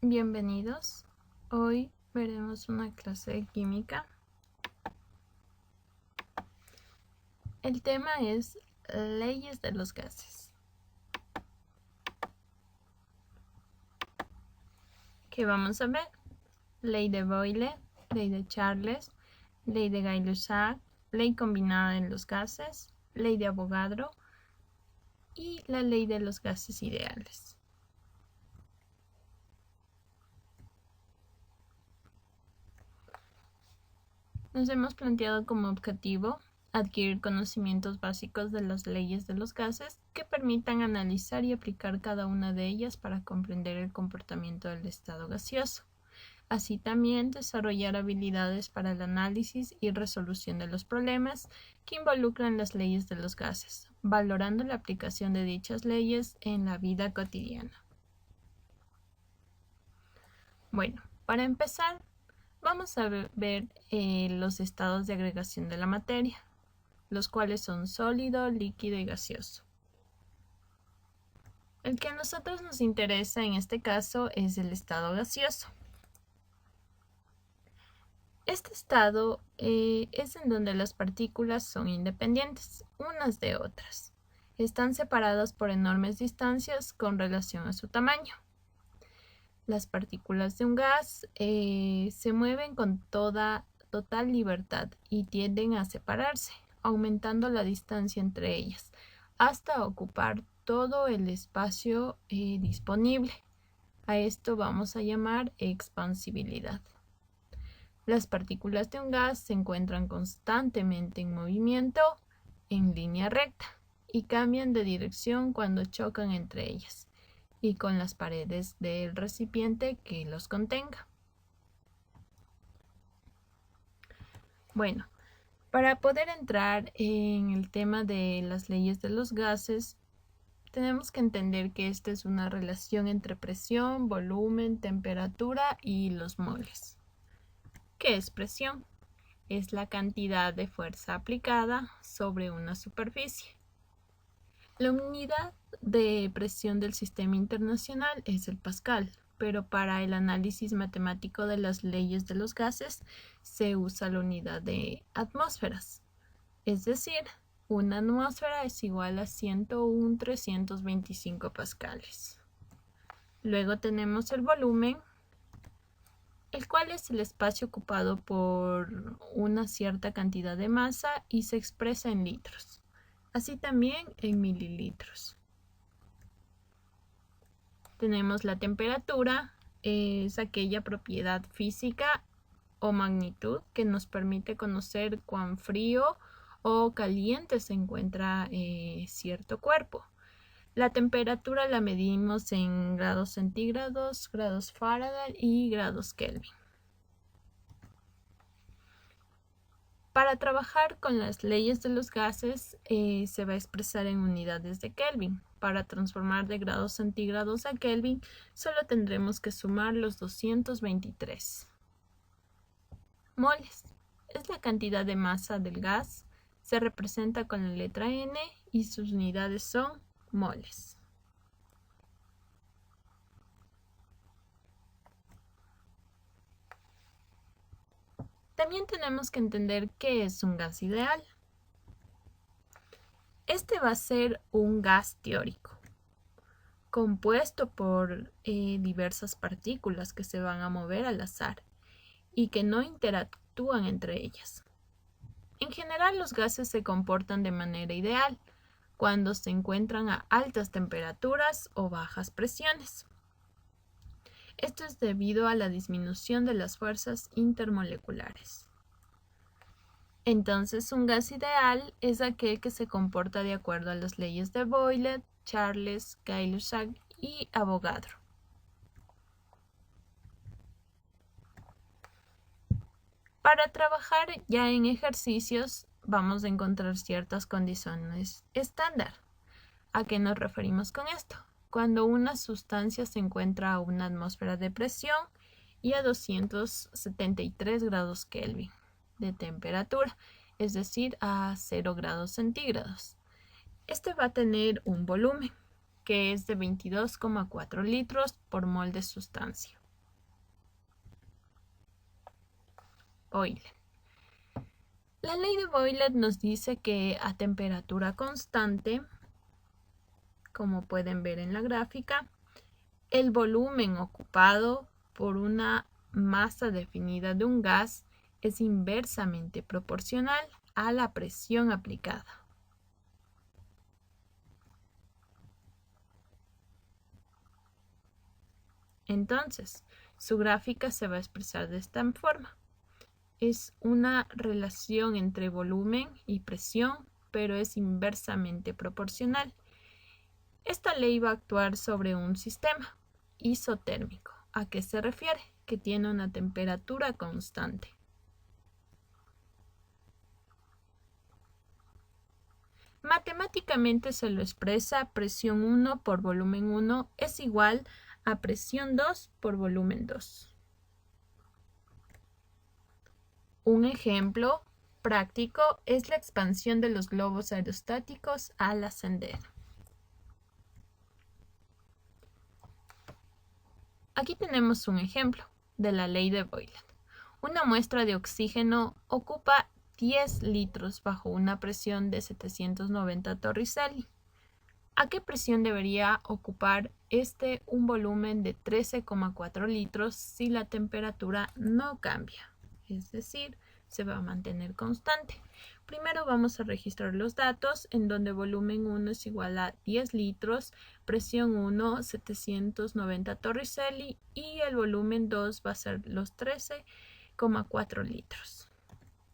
Bienvenidos. Hoy veremos una clase de química. El tema es leyes de los gases. ¿Qué vamos a ver? Ley de Boyle, ley de Charles, ley de Gay-Lussac, ley combinada de los gases, ley de Avogadro y la ley de los gases ideales. Nos hemos planteado como objetivo adquirir conocimientos básicos de las leyes de los gases que permitan analizar y aplicar cada una de ellas para comprender el comportamiento del estado gaseoso. Así también desarrollar habilidades para el análisis y resolución de los problemas que involucran las leyes de los gases, valorando la aplicación de dichas leyes en la vida cotidiana. Bueno, para empezar, vamos a ver los estados de agregación de la materia, los cuales son sólido, líquido y gaseoso. El que a nosotros nos interesa en este caso es el estado gaseoso. Este estado es en donde las partículas son independientes unas de otras. Están separadas por enormes distancias con relación a su tamaño. Las partículas de un gas se mueven con total libertad y tienden a separarse, aumentando la distancia entre ellas, hasta ocupar todo el espacio disponible. A esto vamos a llamar expansibilidad. Las partículas de un gas se encuentran constantemente en movimiento en línea recta y cambian de dirección cuando chocan entre ellas y con las paredes del recipiente que los contenga. Bueno, para poder entrar en el tema de las leyes de los gases, tenemos que entender que esta es una relación entre presión, volumen, temperatura y los moles. ¿Qué es presión? Es la cantidad de fuerza aplicada sobre una superficie. La unidad de presión del sistema internacional es el pascal, pero para el análisis matemático de las leyes de los gases se usa la unidad de atmósferas. Es decir, una atmósfera es igual a 101.325 pascales. Luego tenemos el volumen, el cual es el espacio ocupado por una cierta cantidad de masa y se expresa en litros, así también en mililitros. Tenemos la temperatura, es aquella propiedad física o magnitud que nos permite conocer cuán frío o caliente se encuentra cierto cuerpo. La temperatura la medimos en grados centígrados, grados Fahrenheit y grados Kelvin. Para trabajar con las leyes de los gases se va a expresar en unidades de Kelvin. Para transformar de grados centígrados a Kelvin solo tendremos que sumar los 223. Moles. Es la cantidad de masa del gas. Se representa con la letra N y sus unidades son moles. También tenemos que entender qué es un gas ideal. Este va a ser un gas teórico, compuesto por diversas partículas que se van a mover al azar y que no interactúan entre ellas. En general, los gases se comportan de manera ideal cuando se encuentran a altas temperaturas o bajas presiones. Esto es debido a la disminución de las fuerzas intermoleculares. Entonces, un gas ideal es aquel que se comporta de acuerdo a las leyes de Boyle, Charles, Gay-Lussac y Avogadro. Para trabajar ya en ejercicios vamos a encontrar ciertas condiciones estándar. ¿A qué nos referimos con esto? Cuando una sustancia se encuentra a una atmósfera de presión y a 273 grados Kelvin de temperatura, es decir, a 0 grados centígrados. Este va a tener un volumen que es de 22,4 litros por mol de sustancia. Boyle. La ley de Boyle nos dice que a temperatura constante, como pueden ver en la gráfica, el volumen ocupado por una masa definida de un gas es inversamente proporcional a la presión aplicada. Entonces, su gráfica se va a expresar de esta forma. Es una relación entre volumen y presión, pero es inversamente proporcional. Esta ley va a actuar sobre un sistema isotérmico. ¿A qué se refiere? Que tiene una temperatura constante. Matemáticamente se lo expresa presión 1 por volumen 1 es igual a presión 2 por volumen 2. Un ejemplo práctico es la expansión de los globos aerostáticos al ascender. Aquí tenemos un ejemplo de la ley de Boyle. Una muestra de oxígeno ocupa 10 litros bajo una presión de 790 torricelli. ¿A qué presión debería ocupar un volumen de 13,4 litros si la temperatura no cambia? Es decir, se va a mantener constante. Primero vamos a registrar los datos en donde volumen 1 es igual a 10 litros, presión 1, 790 torricelli y el volumen 2 va a ser los 13,4 litros.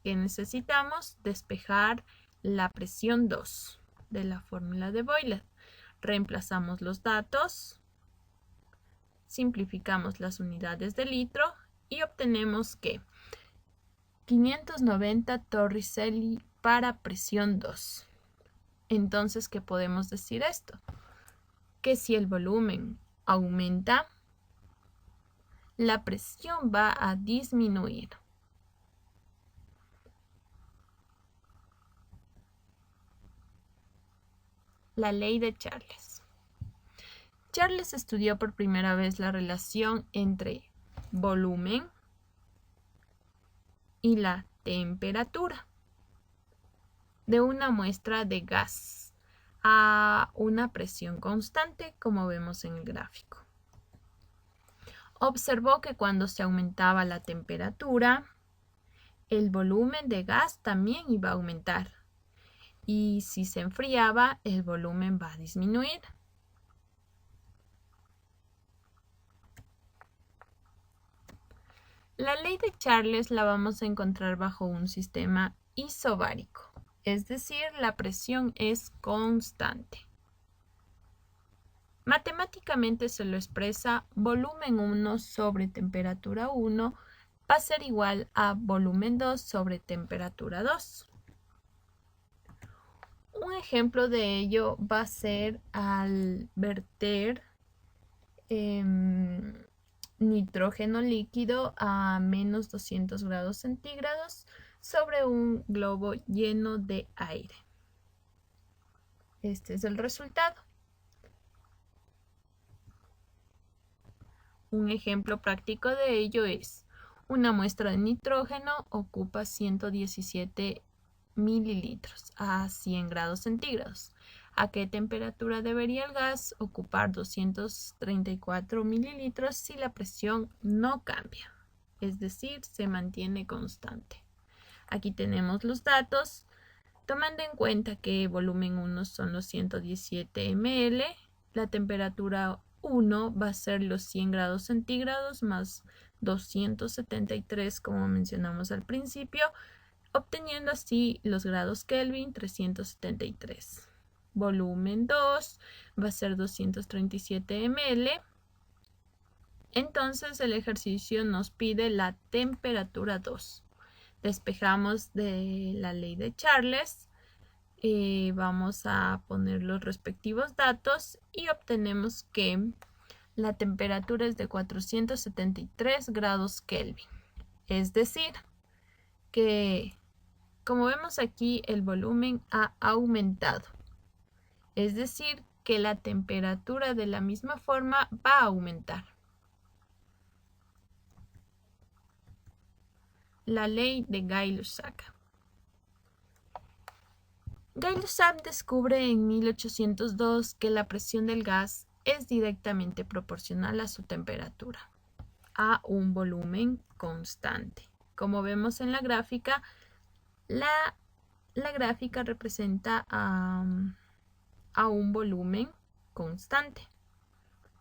¿Qué necesitamos? Despejar la presión 2 de la fórmula de Boyle. Reemplazamos los datos, simplificamos las unidades de litro y obtenemos que 590 torricelli para presión 2. Entonces, ¿qué podemos decir esto? Que si el volumen aumenta, la presión va a disminuir. La ley de Charles. Charles estudió por primera vez la relación entre volumen y la temperatura de una muestra de gas a una presión constante, como vemos en el gráfico. Observó que cuando se aumentaba la temperatura, el volumen de gas también iba a aumentar. Y si se enfriaba, el volumen va a disminuir. La ley de Charles la vamos a encontrar bajo un sistema isobárico, es decir, la presión es constante. Matemáticamente se lo expresa volumen 1 sobre temperatura 1 va a ser igual a volumen 2 sobre temperatura 2. Un ejemplo de ello va a ser al verter nitrógeno líquido a menos 200 grados centígrados sobre un globo lleno de aire. Este es el resultado. Un ejemplo práctico de ello es una muestra de nitrógeno ocupa 117 mililitros a 100 grados centígrados. ¿A qué temperatura debería el gas ocupar 234 mililitros si la presión no cambia? Es decir, se mantiene constante. Aquí tenemos los datos, tomando en cuenta que volumen 1 son los 117 ml, la temperatura 1 va a ser los 100 grados centígrados más 273, como mencionamos al principio, obteniendo así los grados Kelvin 373. Volumen 2 va a ser 237 ml. Entonces el ejercicio nos pide la temperatura 2. Despejamos de la ley de Charles. Vamos a poner los respectivos datos y obtenemos que la temperatura es de 473 grados Kelvin. Es decir, que como vemos aquí el volumen ha aumentado. Es decir, que la temperatura de la misma forma va a aumentar. la ley de Gay-Lussac. Gay-Lussac descubre en 1802 que la presión del gas es directamente proporcional a su temperatura, a un volumen constante. Como vemos en la gráfica, la gráfica representa a un volumen constante,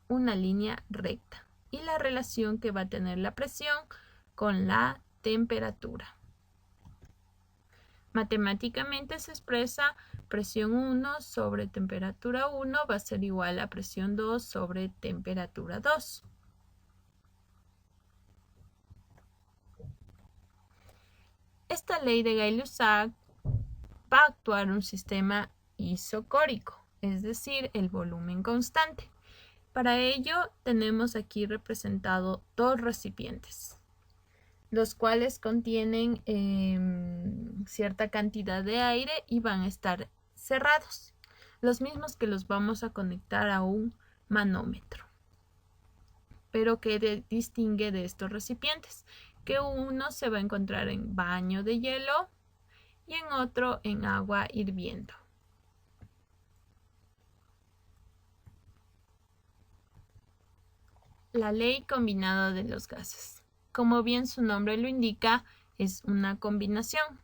una línea recta, y la relación que va a tener la presión con la temperatura. Matemáticamente se expresa presión 1 sobre temperatura 1 va a ser igual a presión 2 sobre temperatura 2. Esta ley de Gay-Lussac va a actuar un sistema isocórico, es decir, el volumen constante. Para ello tenemos aquí representado dos recipientes, los cuales contienen cierta cantidad de aire y van a estar cerrados, los mismos que los vamos a conectar a un manómetro. Pero ¿qué distingue de estos recipientes? Que uno se va a encontrar en baño de hielo y en otro en agua hirviendo. La ley combinada de los gases. Como bien su nombre lo indica, es una combinación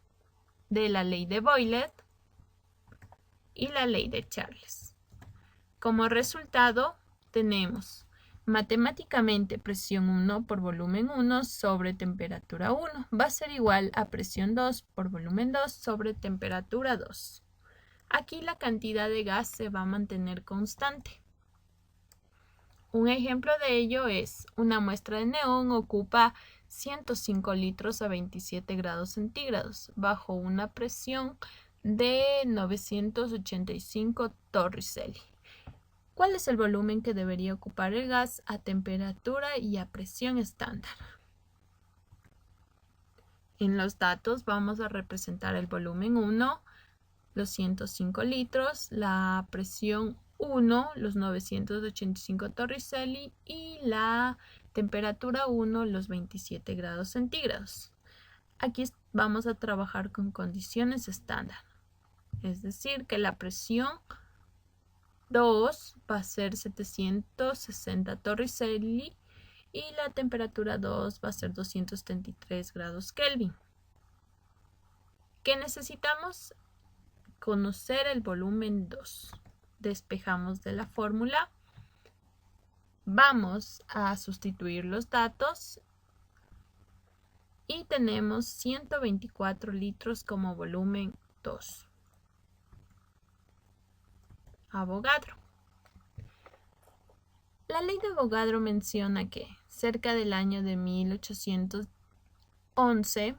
de la ley de Boyle y la ley de Charles. Como resultado, tenemos matemáticamente presión 1 por volumen 1 sobre temperatura 1 va a ser igual a presión 2 por volumen 2 sobre temperatura 2. Aquí la cantidad de gas se va a mantener constante. Un ejemplo de ello es una muestra de neón ocupa 105 litros a 27 grados centígrados bajo una presión de 985 torricelli. ¿Cuál es el volumen que debería ocupar el gas a temperatura y a presión estándar? En los datos vamos a representar el volumen 1, los 105 litros, la presión 1, los 985 torricelli y la temperatura 1, los 27 grados centígrados. Aquí vamos a trabajar con condiciones estándar, es decir, que la presión 2 va a ser 760 torricelli y la temperatura 2 va a ser 273 grados Kelvin. ¿Qué necesitamos? Conocer el volumen 2. Despejamos de la fórmula. Vamos a sustituir los datos y tenemos 124 litros como volumen 2. Avogadro. La ley de Avogadro menciona que cerca del año de 1811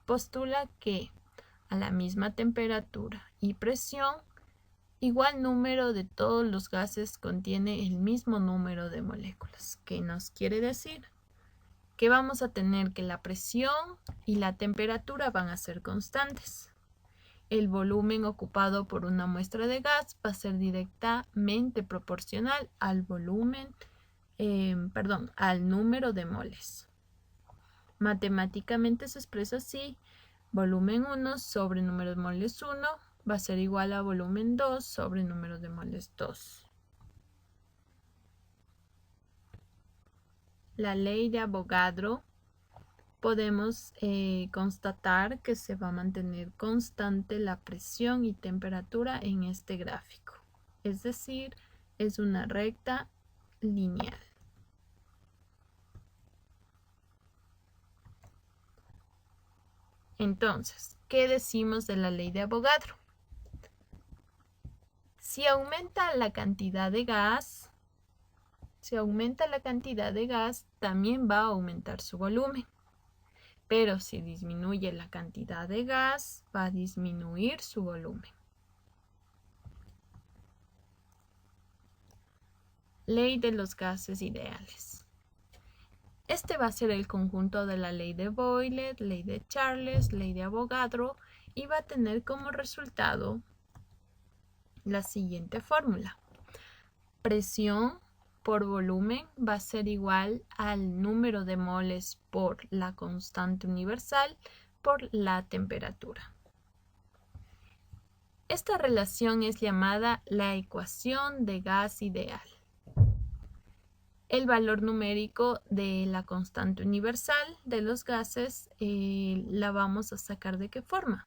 postula que a la misma temperatura y presión, igual número de todos los gases contiene el mismo número de moléculas. ¿Qué nos quiere decir? Que vamos a tener que la presión y la temperatura van a ser constantes. El volumen ocupado por una muestra de gas va a ser directamente proporcional al al número de moles. Matemáticamente se expresa así: volumen 1 sobre número de moles 1 va a ser igual a volumen 2 sobre número de moles 2. La ley de Avogadro, podemos constatar que se va a mantener constante la presión y temperatura en este gráfico. Es decir, es una recta lineal. Entonces, ¿qué decimos de la ley de Avogadro? Si aumenta la cantidad de gas, también va a aumentar su volumen. Pero si disminuye la cantidad de gas, va a disminuir su volumen. Ley de los gases ideales. Este va a ser el conjunto de la ley de Boyle, ley de Charles, ley de Avogadro y va a tener como resultado la siguiente fórmula. Presión por volumen va a ser igual al número de moles por la constante universal por la temperatura. Esta relación es llamada la ecuación de gas ideal. El valor numérico de la constante universal de los gases la vamos a sacar ¿de qué forma?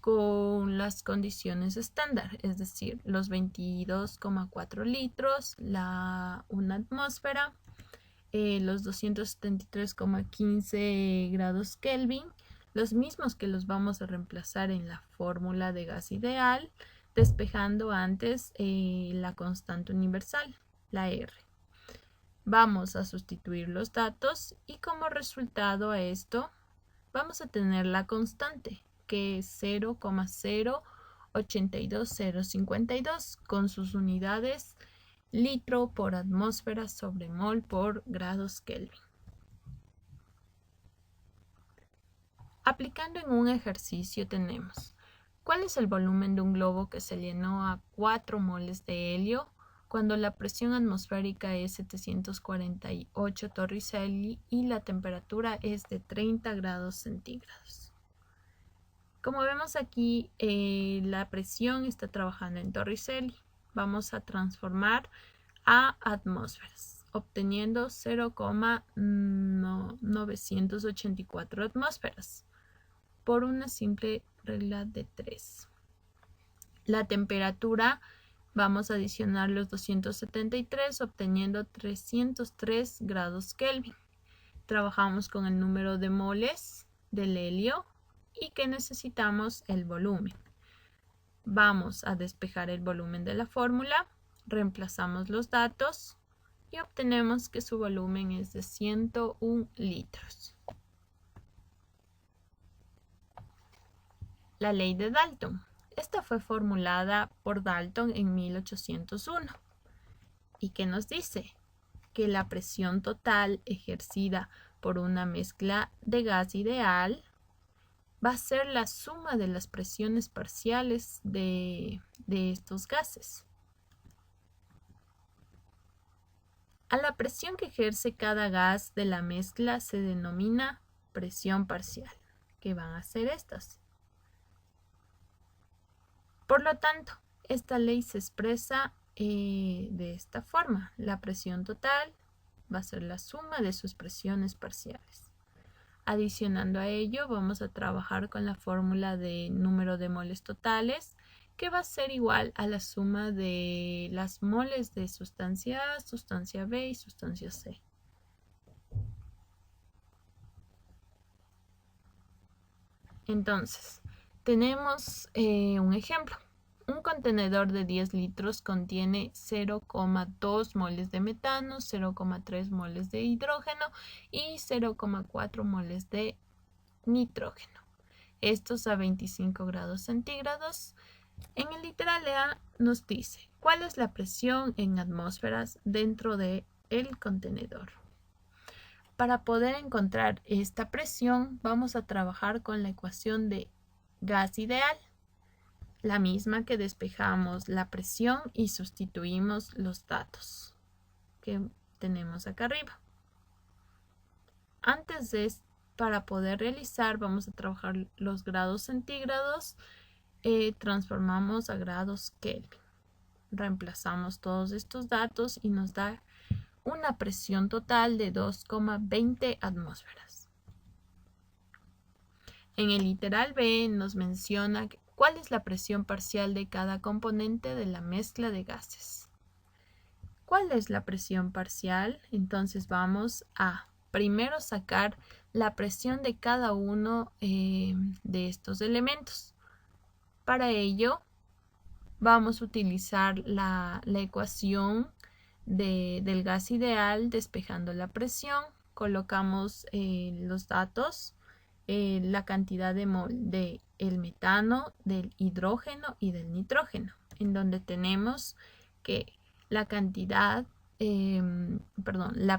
Con las condiciones estándar, es decir, los 22,4 litros, una atmósfera, los 273,15 grados Kelvin, los mismos que los vamos a reemplazar en la fórmula de gas ideal, despejando antes la constante universal, la R. Vamos a sustituir los datos y como resultado a esto vamos a tener la constante, que es 0,082052 con sus unidades litro por atmósfera sobre mol por grados Kelvin. Aplicando en un ejercicio tenemos, ¿cuál es el volumen de un globo que se llenó a 4 moles de helio cuando la presión atmosférica es 748 torricelli y la temperatura es de 30 grados centígrados? Como vemos aquí, la presión está trabajando en torricelli. Vamos a transformar a atmósferas, obteniendo 0,984 atmósferas por una simple regla de 3. La temperatura, vamos a adicionar los 273, obteniendo 303 grados Kelvin. Trabajamos con el número de moles del helio y que necesitamos el volumen. Vamos a despejar el volumen de la fórmula, reemplazamos los datos y obtenemos que su volumen es de 101 litros. La ley de Dalton. Esta fue formulada por Dalton en 1801. ¿Y qué nos dice? Que la presión total ejercida por una mezcla de gas ideal va a ser la suma de las presiones parciales de estos gases. A la presión que ejerce cada gas de la mezcla se denomina presión parcial, que van a ser estas. Por lo tanto, esta ley se expresa de esta forma. La presión total va a ser la suma de sus presiones parciales. Adicionando a ello, vamos a trabajar con la fórmula de número de moles totales, que va a ser igual a la suma de las moles de sustancia A, sustancia B y sustancia C. Entonces, tenemos un ejemplo. Un contenedor de 10 litros contiene 0,2 moles de metano, 0,3 moles de hidrógeno y 0,4 moles de nitrógeno. Estos a 25 grados centígrados. En el literal A nos dice cuál es la presión en atmósferas dentro del contenedor. Para poder encontrar esta presión, vamos a trabajar con la ecuación de gas ideal, la misma que despejamos la presión y sustituimos los datos que tenemos acá arriba. Para poder realizar, vamos a trabajar los grados centígrados, transformamos a grados Kelvin. Reemplazamos todos estos datos y nos da una presión total de 2,20 atmósferas. En el literal B nos menciona cuál es la presión parcial de cada componente de la mezcla de gases. ¿Cuál es la presión parcial? Entonces vamos a primero sacar la presión de cada uno de estos elementos. Para ello vamos a utilizar la ecuación del gas ideal despejando la presión. Colocamos los datos, la cantidad de mol del metano, del hidrógeno y del nitrógeno, en donde tenemos que la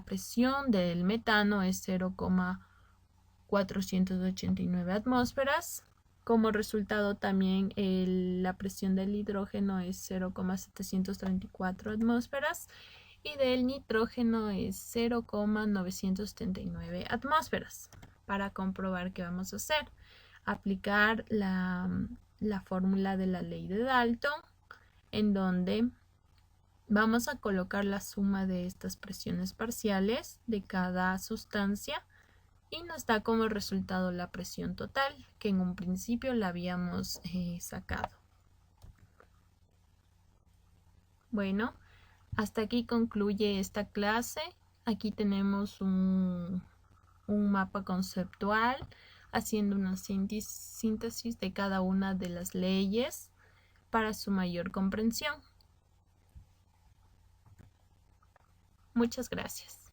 presión del metano es 0,489 atmósferas. Como resultado también la presión del hidrógeno es 0,734 atmósferas y del nitrógeno es 0,979 atmósferas. Para comprobar qué vamos a hacer, aplicar la fórmula de la ley de Dalton, en donde vamos a colocar la suma de estas presiones parciales de cada sustancia y nos da como resultado la presión total, que en un principio la habíamos sacado. Bueno, hasta aquí concluye esta clase. Aquí tenemos un mapa conceptual haciendo una síntesis de cada una de las leyes para su mayor comprensión. Muchas gracias.